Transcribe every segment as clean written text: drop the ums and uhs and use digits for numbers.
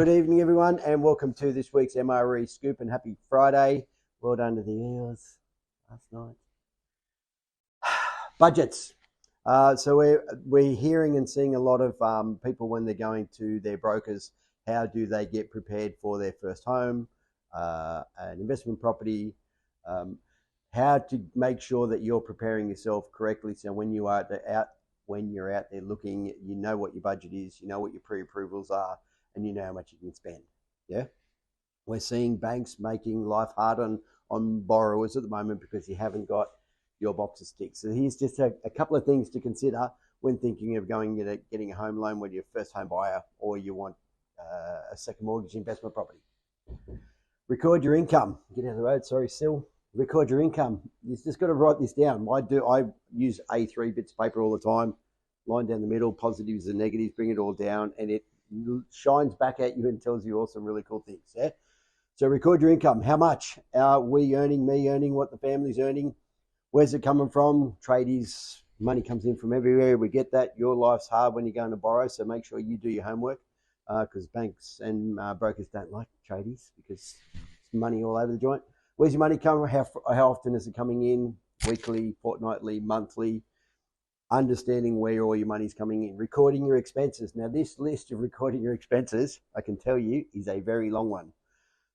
Good evening, everyone, and welcome to this week's MRE Scoop, and happy Friday. Well done to the Eels last night. Budgets. So we're hearing and seeing a lot of people when they're going to their brokers, how do they get prepared for their first home, an investment property, how to make sure that you're preparing yourself correctly. So when you're out there looking, you know what your budget is, you know what your pre-approvals are, and you know how much you can spend. Yeah, we're seeing banks making life hard on borrowers at the moment because you haven't got your boxes ticked. So here's just a couple of things to consider when thinking of getting a home loan, whether you're a first home buyer or you want a second mortgage investment property. Record your income. Get out of the road, sorry, Sil. Record your income. You've just got to write this down. I use A3 bits of paper all the time, line down the middle, positives and negatives, bring it all down, and it shines back at you and tells you all some really cool things. Yeah. So record your income. How much are we earning, me earning, what the family's earning? Where's it coming from? Tradies, money comes in from everywhere. We get that. Your life's hard when you're going to borrow, so make sure you do your homework because banks and brokers don't like tradies because it's money all over the joint. Where's your money coming? How often is it coming in? Weekly, fortnightly, monthly? Understanding where all your money's coming in. Recording your expenses. Now, this list of recording your expenses, I can tell you, is a very long one.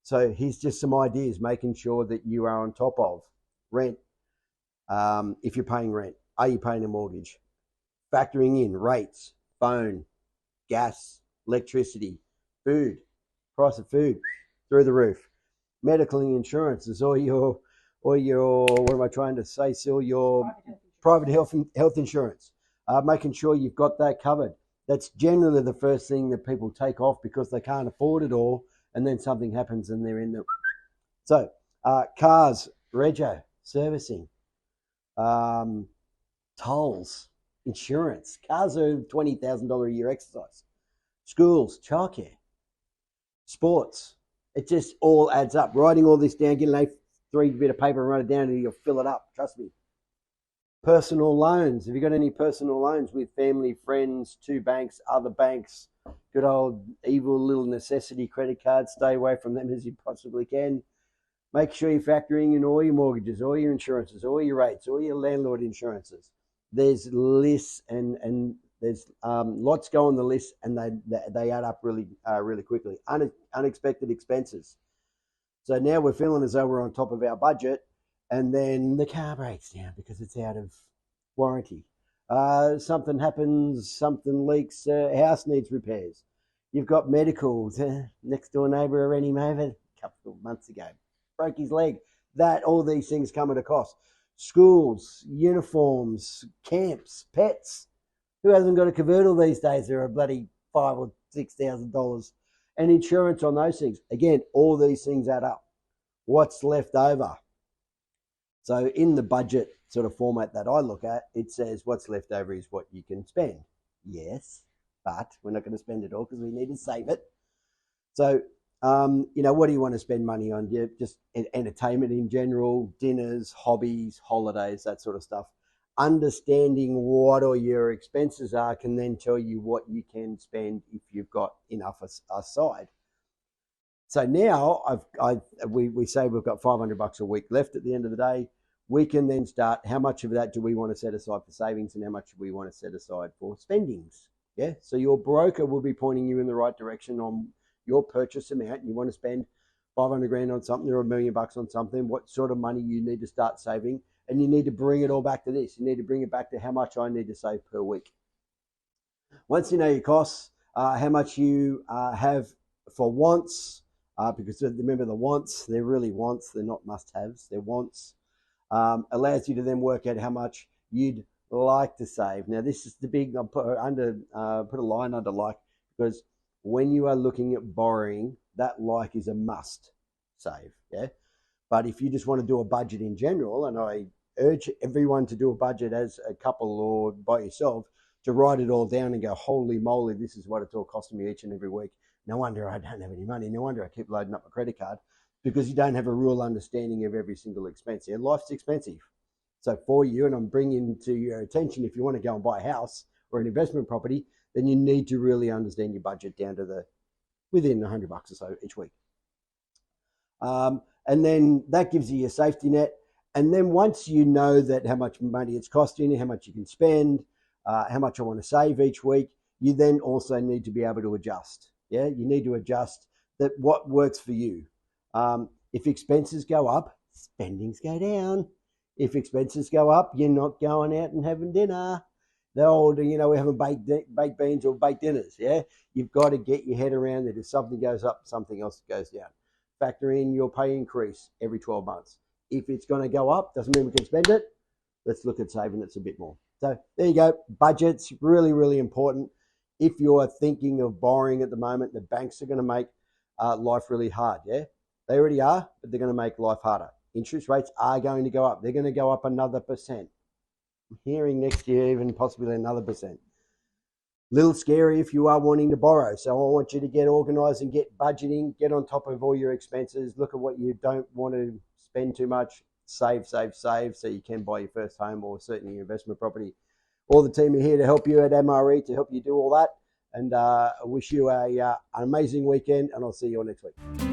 So here's just some ideas, making sure that you are on top of rent. If you're paying rent, are you paying a mortgage? Factoring in rates, phone, gas, electricity, food, price of food through the roof. Medical insurances, or your what am I trying to say, Sil? Your private health insurance. Making sure you've got that covered. That's generally the first thing that people take off because they can't afford it all, and then something happens and they're in the. So, cars, rego, servicing, tolls, insurance. Cars are $20,000 a year exercise. Schools, childcare, sports. It just all adds up. Writing all this down, get an A3 bit of paper and write it down, and you'll fill it up. Trust me. Personal loans. Have you got any personal loans with family, friends, two banks, other banks? Good old evil little necessity credit cards. Stay away from them as you possibly can. Make sure you're factoring in all your mortgages, all your insurances, all your rates, all your landlord insurances. There's lists and there's lots go on the list, and they add up really quickly. Unexpected expenses. So now we're feeling as though we're on top of our budget, and then the car breaks down because it's out of warranty. Something happens, something leaks, house needs repairs. You've got medicals. Next door neighbour already moved a couple of months ago. Broke his leg. All these things come at a cost. Schools, uniforms, camps, pets. Who hasn't got a convertible these days? They're a bloody $5,000 or $6,000. And insurance on those things. Again, all these things add up. What's left over? So in the budget sort of format that I look at, it says what's left over is what you can spend. Yes, but we're not going to spend it all because we need to save it. So, what do you want to spend money on? Yeah, just entertainment in general, dinners, hobbies, holidays, that sort of stuff. Understanding what all your expenses are can then tell you what you can spend if you've got enough aside. So now we say we've got $500 a week left at the end of the day. We can then start, how much of that do we want to set aside for savings and how much do we want to set aside for spendings? Yeah. So your broker will be pointing you in the right direction on your purchase amount. You want to spend 500 grand on something or $1 million on something, what sort of money you need to start saving. And you need to bring it all back to this. You need to bring it back to how much I need to save per week. Once you know your costs, how much you have for wants, because remember the wants, they're really wants. They're not must-haves. They're wants. Allows you to then work out how much you'd like to save. Now, this is the big, I'll put a line under like, because when you are looking at borrowing, that like is a must save. Yeah. But if you just want to do a budget in general, and I urge everyone to do a budget as a couple or by yourself, to write it all down and go, holy moly, this is what it's all costing me each and every week. No wonder I don't have any money. No wonder I keep loading up my credit card, because you don't have a real understanding of every single expense. Yeah, life's expensive. So for you, and I'm bringing to your attention, if you want to go and buy a house or an investment property, then you need to really understand your budget down to the within $100 or so each week. And then that gives you your safety net. And then once you know that how much money it's costing you, how much you can spend, how much I want to save each week, you then also need to be able to adjust. Yeah, you need to adjust that what works for you. If expenses go up, spendings go down. If expenses go up, you're not going out and having dinner. The old, we're having baked beans or baked dinners. Yeah, you've got to get your head around that if something goes up, something else goes down. Factor in your pay increase every 12 months. If it's going to go up, doesn't mean we can spend it. Let's look at saving it's a bit more. So there you go. Budget's really, really important. If you're thinking of borrowing at the moment, the banks are going to make life really hard. Yeah, they already are, but they're going to make life harder. Interest rates are going to go up. They're going to go up another percent. I'm hearing next year even possibly another percent. Little scary if you are wanting to borrow. So I want you to get organized and get budgeting, get on top of all your expenses, look at what you don't want to spend too much, save, so you can buy your first home or certainly your investment property. All the team are here to help you at MRE to help you do all that. And I wish you an amazing weekend, and I'll see you all next week.